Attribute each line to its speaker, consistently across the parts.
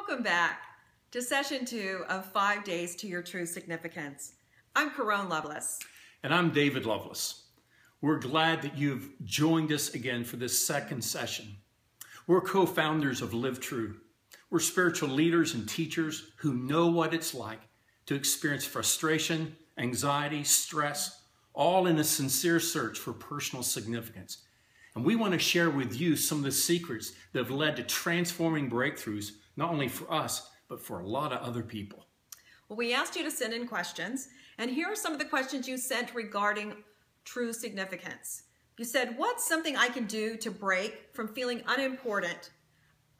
Speaker 1: Welcome back to session 2 of 5 Days to Your True Significance. I'm Carone Lovelace.
Speaker 2: And I'm David Lovelace. We're glad that you've joined us again for this second session. We're co-founders of Live True. We're spiritual leaders and teachers who know what it's like to experience frustration, anxiety, stress, all in a sincere search for personal significance. And we want to share with you some of the secrets that have led to transforming breakthroughs, not only for us, but for a lot of other people.
Speaker 1: Well, we asked you to send in questions, and here are some of the questions you sent regarding true significance. You said, what's something I can do to break from feeling unimportant?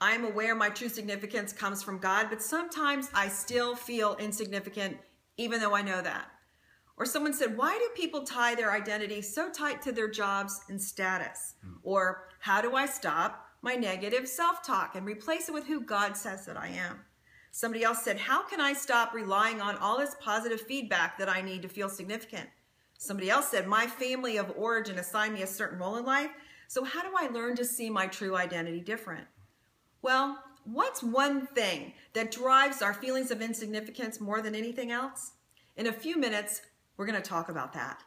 Speaker 1: I'm aware my true significance comes from God, but sometimes I still feel insignificant, even though I know that. Or someone said, why do people tie their identity so tight to their jobs and status? Or how do I stop my negative self-talk and replace it with who God says that I am? Somebody else said, how can I stop relying on all this positive feedback that I need to feel significant? Somebody else said, my family of origin assigned me a certain role in life, so how do I learn to see my true identity different? Well, what's one thing that drives our feelings of insignificance more than anything else? In a few minutes, we're going to talk about that.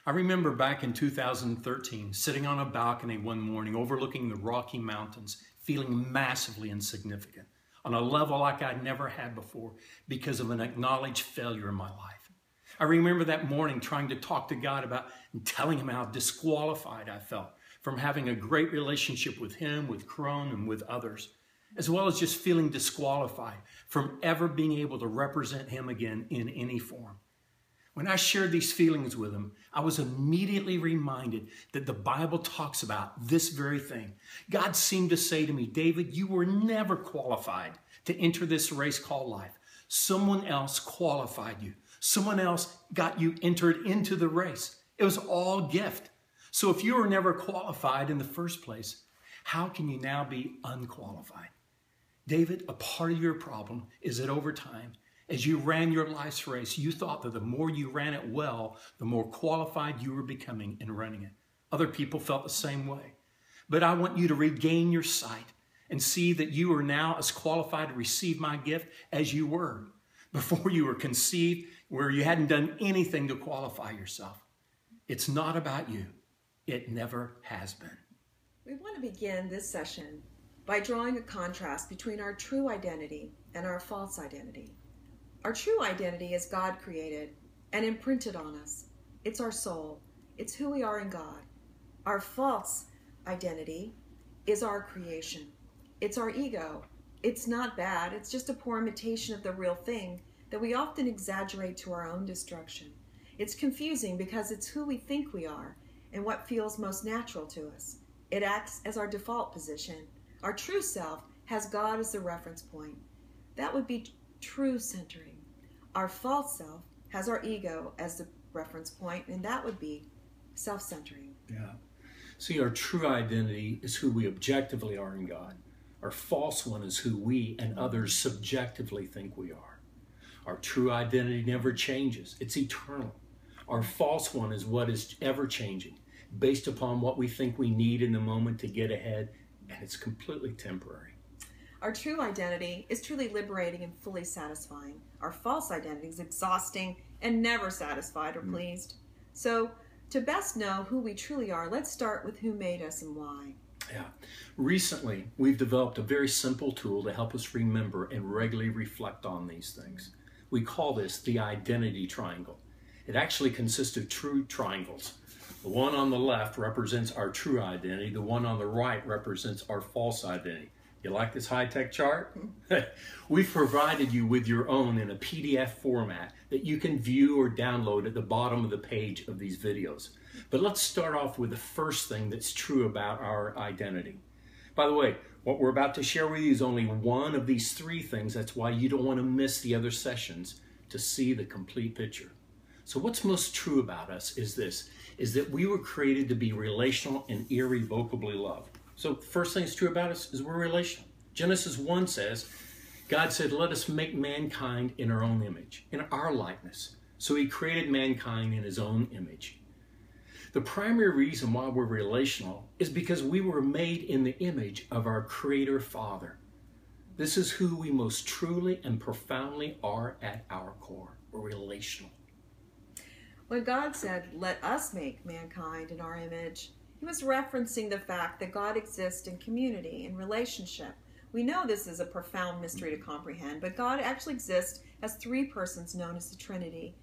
Speaker 2: I remember back in 2013, sitting on a balcony one morning overlooking the Rocky Mountains, feeling massively insignificant on a level like I'd never had before because of an acknowledged failure in my life. I remember that morning trying to talk to God about and telling him how disqualified I felt from having a great relationship with him, with Carone, and with others, as well as just feeling disqualified from ever being able to represent him again in any form. When I shared these feelings with him, I was immediately reminded that the Bible talks about this very thing. God seemed to say to me, David, you were never qualified to enter this race called life. Someone else qualified you. Someone else got you entered into the race. It was all gift. So if you were never qualified in the first place, how can you now be unqualified? David, a part of your problem is that over time, as you ran your life's race, you thought that the more you ran it well, the more qualified you were becoming in running it. Other people felt the same way. But I want you to regain your sight and see that you are now as qualified to receive my gift as you were before you were conceived, where you hadn't done anything to qualify yourself. It's not about you. It never has been.
Speaker 1: We want to begin this session by drawing a contrast between our true identity and our false identity. Our true identity is God created and imprinted on us. It's our soul. It's who we are in God. Our false identity is our creation. It's our ego. It's not bad. It's just a poor imitation of the real thing that we often exaggerate to our own destruction. It's confusing because it's who we think we are and what feels most natural to us. It acts as our default position. Our true self has God as the reference point. That would be true centering. Our false self has our ego as the reference point, and that would be self-centering.
Speaker 2: Yeah. See, our true identity is who we objectively are in God. Our false one is who we and others subjectively think we are. Our true identity never changes. It's eternal. Our false one is what is ever changing, based upon what we think we need in the moment to get ahead, and it's completely temporary.
Speaker 1: Our true identity is truly liberating and fully satisfying. Our false identity is exhausting and never satisfied or pleased. So, to best know who we truly are, let's start with who made us and why.
Speaker 2: Yeah. Recently, we've developed a very simple tool to help us remember and regularly reflect on these things. We call this the identity triangle. It actually consists of true triangles. The one on the left represents our true identity. The one on the right represents our false identity. You like this high-tech chart? We've provided you with your own in a PDF format that you can view or download at the bottom of the page of these videos. But let's start off with the first thing that's true about our identity. By the way, what we're about to share with you is only one of these three things. That's why you don't want to miss the other sessions to see the complete picture. So what's most true about us is this, is that we were created to be relational and irrevocably loved. So first thing that's true about us is we're relational. Genesis 1 says, God said, let us make mankind in our own image, in our likeness. So he created mankind in his own image. The primary reason why we're relational is because we were made in the image of our Creator Father. This is who we most truly and profoundly are at our core. We're relational.
Speaker 1: When God said, "Let us make mankind in our image," he was referencing the fact that God exists in community, in relationship. We know this is a profound mystery to comprehend, but God actually exists as three persons known as the Trinity.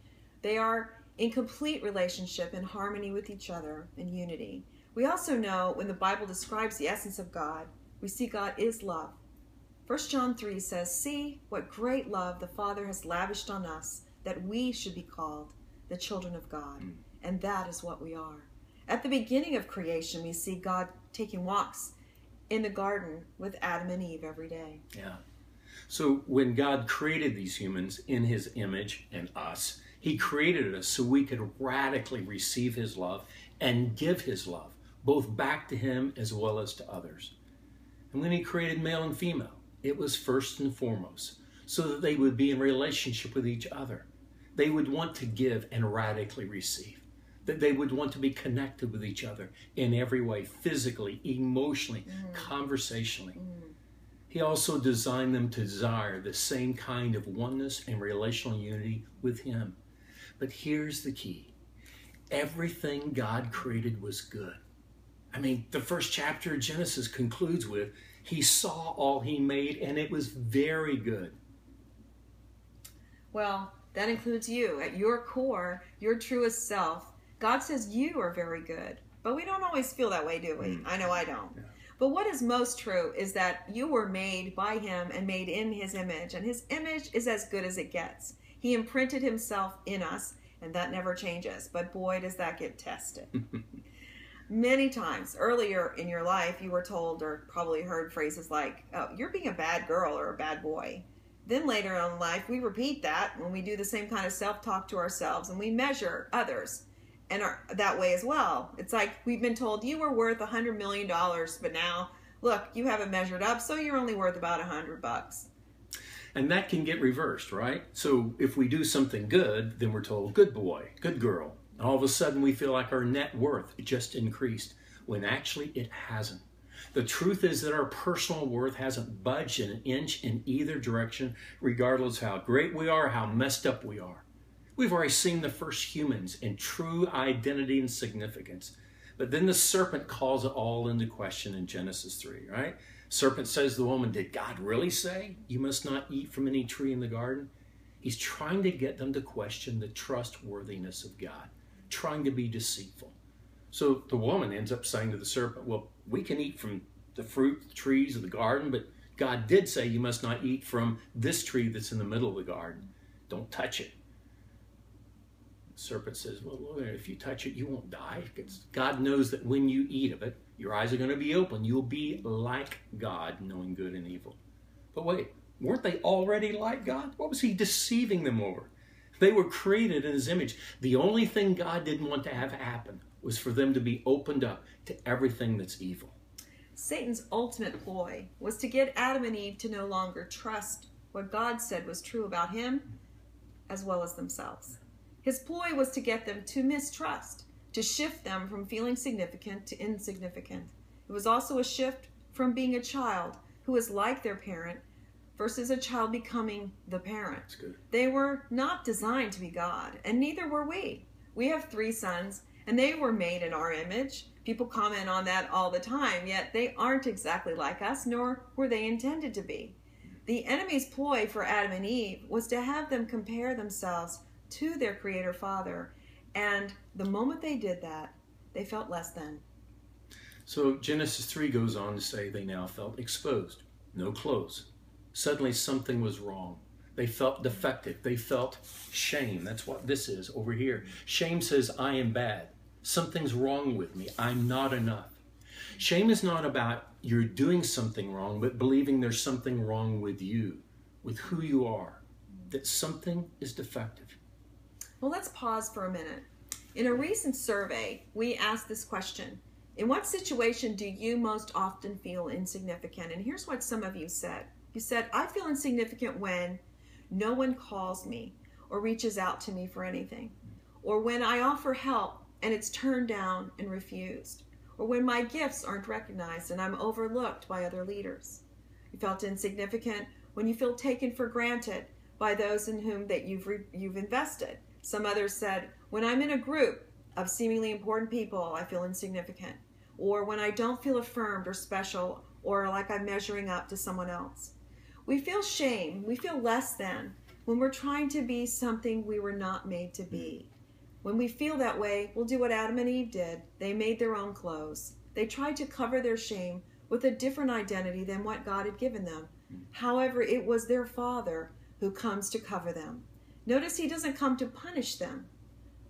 Speaker 1: They are in complete relationship and harmony with each other in unity. We also know when the Bible describes the essence of God, we see God is love. 1 John 3 says, "See what great love the Father has lavished on us, that we should be called the children of God." And that is what we are. At the beginning of creation, we see God taking walks in the garden with Adam and Eve every day.
Speaker 2: Yeah. So when God created these humans in his image and us, he created us so we could radically receive his love and give his love, both back to him as well as to others. And when he created male and female, it was first and foremost so that they would be in relationship with each other. They would want to give and radically receive. That they would want to be connected with each other in every way, physically, emotionally, conversationally. He also designed them to desire the same kind of oneness and relational unity with him. But here's the key. Everything God created was good. I mean, the first chapter of Genesis concludes with, he saw all he made and it was very good.
Speaker 1: Well, that includes you. At your core, your truest self, God says you are very good. But we don't always feel that way, do we? I know I don't. Yeah. But what is most true is that you were made by him and made in his image. And his image is as good as it gets. He imprinted himself in us, and that never changes. But boy, does that get tested. Many times earlier in your life, you were told or probably heard phrases like, "Oh, you're being a bad girl or a bad boy." Then later on in life, we repeat that when we do the same kind of self-talk to ourselves and we measure others and are that way as well. It's like we've been told you were worth $100 million, but now, look, you haven't measured up, so you're only worth about $100.
Speaker 2: And that can get reversed, right? So if we do something good, then we're told, good boy, good girl. And all of a sudden we feel like our net worth just increased, when actually it hasn't. The truth is that our personal worth hasn't budged an inch in either direction, regardless of how great we are, how messed up we are. We've already seen the first humans in true identity and significance. But then the serpent calls it all into question in Genesis 3, right? Serpent says to the woman, did God really say you must not eat from any tree in the garden? He's trying to get them to question the trustworthiness of God, trying to be deceitful. So the woman ends up saying to the serpent, well, we can eat from the fruit, the trees of the garden, but God did say you must not eat from this tree that's in the middle of the garden. Don't touch it. The serpent says, well, if you touch it, you won't die. God knows that when you eat of it, your eyes are going to be open. You'll be like God, knowing good and evil. But wait, weren't they already like God? What was he deceiving them over? They were created in his image. The only thing God didn't want to have happen was for them to be opened up to everything that's evil.
Speaker 1: Satan's ultimate ploy was to get Adam and Eve to no longer trust what God said was true about him as well as themselves. His ploy was to get them to mistrust, to shift them from feeling significant to insignificant. It was also a shift from being a child who is like their parent versus a child becoming the parent.
Speaker 2: That's good.
Speaker 1: They were not designed to be God, and neither were we. We have 3 sons, and they were made in our image. People comment on that all the time, yet they aren't exactly like us, nor were they intended to be. The enemy's ploy for Adam and Eve was to have them compare themselves to their Creator Father, and the moment they did that, they felt less than.
Speaker 2: So Genesis 3 goes on to say they now felt exposed, no clothes. Suddenly something was wrong. They felt defective. They felt shame. That's what this is over here. Shame says, I am bad. Something's wrong with me. I'm not enough. Shame is not about you're doing something wrong, but believing there's something wrong with you, with who you are, that something is defective.
Speaker 1: Well, let's pause for a minute. In a recent survey, we asked this question: in what situation do you most often feel insignificant? And here's what some of you said. You said, I feel insignificant when no one calls me or reaches out to me for anything, or when I offer help and it's turned down and refused, or when my gifts aren't recognized and I'm overlooked by other leaders. You felt insignificant when you feel taken for granted by those in whom that you've invested. Some others said, when I'm in a group of seemingly important people, I feel insignificant. Or when I don't feel affirmed or special, or like I'm measuring up to someone else. We feel shame, we feel less than when we're trying to be something we were not made to be. When we feel that way, we'll do what Adam and Eve did. They made their own clothes. They tried to cover their shame with a different identity than what God had given them. However, it was their Father who comes to cover them. Notice he doesn't come to punish them,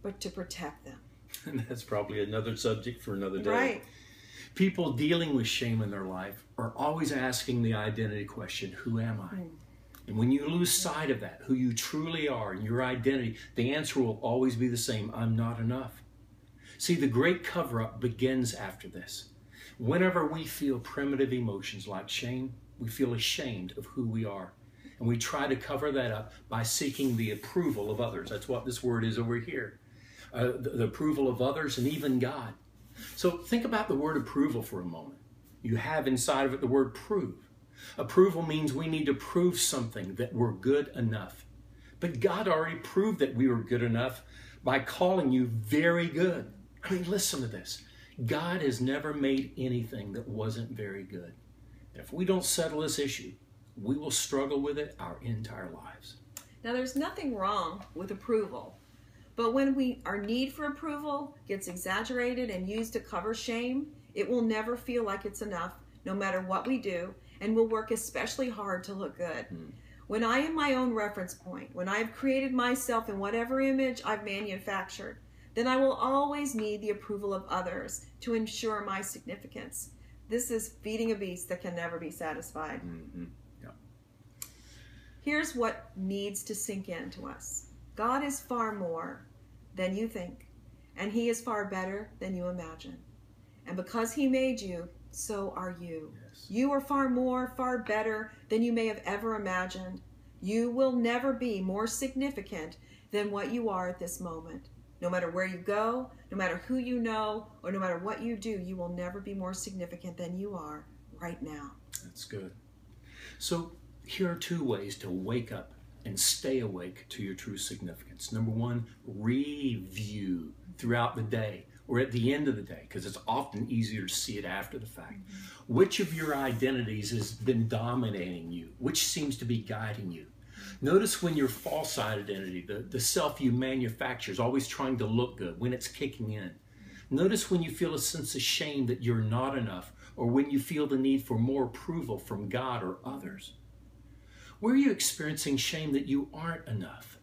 Speaker 1: but to protect them.
Speaker 2: And that's probably another subject for another day.
Speaker 1: Right.
Speaker 2: People dealing with shame in their life are always asking the identity question, who am I? And when you lose sight of that, who you truly are and your identity, the answer will always be the same, I'm not enough. See, the great cover-up begins after this. Whenever we feel primitive emotions like shame, we feel ashamed of who we are. And we try to cover that up by seeking the approval of others. That's what this word is over here. The approval of others and even God. So think about the word approval for a moment. You have inside of it the word prove. Approval means we need to prove something that we're good enough. But God already proved that we were good enough by calling you very good. I mean, listen to this. God has never made anything that wasn't very good. And if we don't settle this issue, we will struggle with it our entire lives.
Speaker 1: Now, there's nothing wrong with approval. But when our need for approval gets exaggerated and used to cover shame, it will never feel like it's enough, no matter what we do, and will work especially hard to look good. When I am my own reference point, when I have created myself in whatever image I've manufactured, then I will always need the approval of others to ensure my significance. This is feeding a beast that can never be satisfied.
Speaker 2: Yeah.
Speaker 1: Here's what needs to sink into us. God is far more than you think, and he is far better than you imagine. And because he made you, so are you.
Speaker 2: Yes.
Speaker 1: You are far more, far better than you may have ever imagined. You will never be more significant than what you are at this moment. No matter where you go, no matter who you know, or no matter what you do, you will never be more significant than you are right now.
Speaker 2: That's good. So here are two ways to wake up and stay awake to your true significance. Number one, review throughout the day or at the end of the day, because it's often easier to see it after the fact. Which of your identities has been dominating you? Which seems to be guiding you? Notice when your false identity, the self you manufacture, is always trying to look good, when it's kicking in. Notice when you feel a sense of shame that you're not enough, or when you feel the need for more approval from God or others. Where are you experiencing shame that you aren't enough?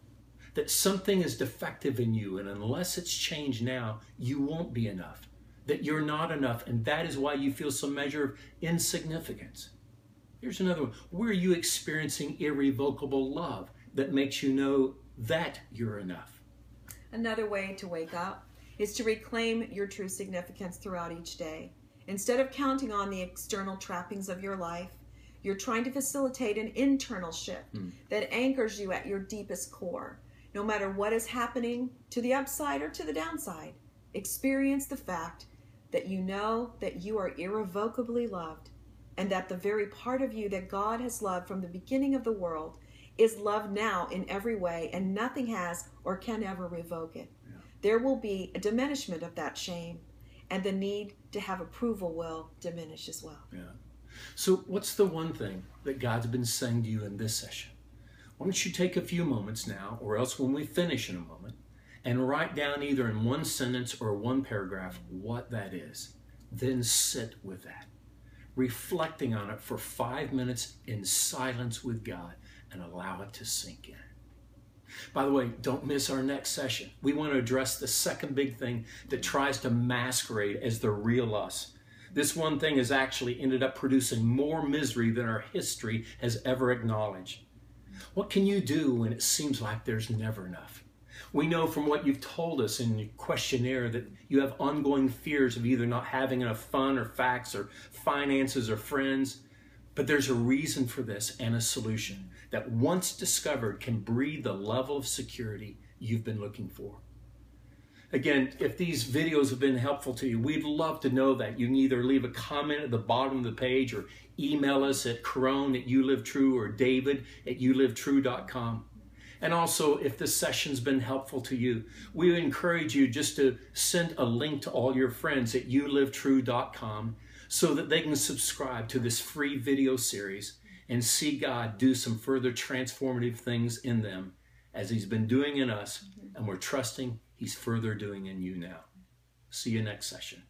Speaker 2: That something is defective in you, and unless it's changed now, you won't be enough. That you're not enough, and that is why you feel some measure of insignificance. Here's another one. Where are you experiencing irrevocable love that makes you know that you're enough?
Speaker 1: Another way to wake up is to reclaim your true significance throughout each day. Instead of counting on the external trappings of your life, you're trying to facilitate an internal shift that anchors you at your deepest core. No matter what is happening to the upside or to the downside, experience the fact that you know that you are irrevocably loved, and that the very part of you that God has loved from the beginning of the world is loved now in every way, and nothing has or can ever revoke it. Yeah. There will be a diminishment of that shame, and the need to have approval will diminish as well.
Speaker 2: Yeah. So what's the one thing that God's been saying to you in this session? Why don't you take a few moments now, or else when we finish in a moment, and write down either in one sentence or one paragraph what that is. Then sit with that, reflecting on it for 5 minutes in silence with God, and allow it to sink in. By the way, don't miss our next session. We want to address the second big thing that tries to masquerade as the real us. This one thing has actually ended up producing more misery than our history has ever acknowledged. What can you do when it seems like there's never enough? We know from what you've told us in your questionnaire that you have ongoing fears of either not having enough fun or facts or finances or friends. But there's a reason for this and a solution that once discovered can breed the level of security you've been looking for. Again, if these videos have been helpful to you, we'd love to know that. You can either leave a comment at the bottom of the page or email us at Caron@YouLiveTrue or David@YouLiveTrue.com. And also, if this session's been helpful to you, we would encourage you just to send a link to all your friends at YouLiveTrue.com so that they can subscribe to this free video series and see God do some further transformative things in them as He's been doing in us, and we're trusting He's further doing in you now. See you next session.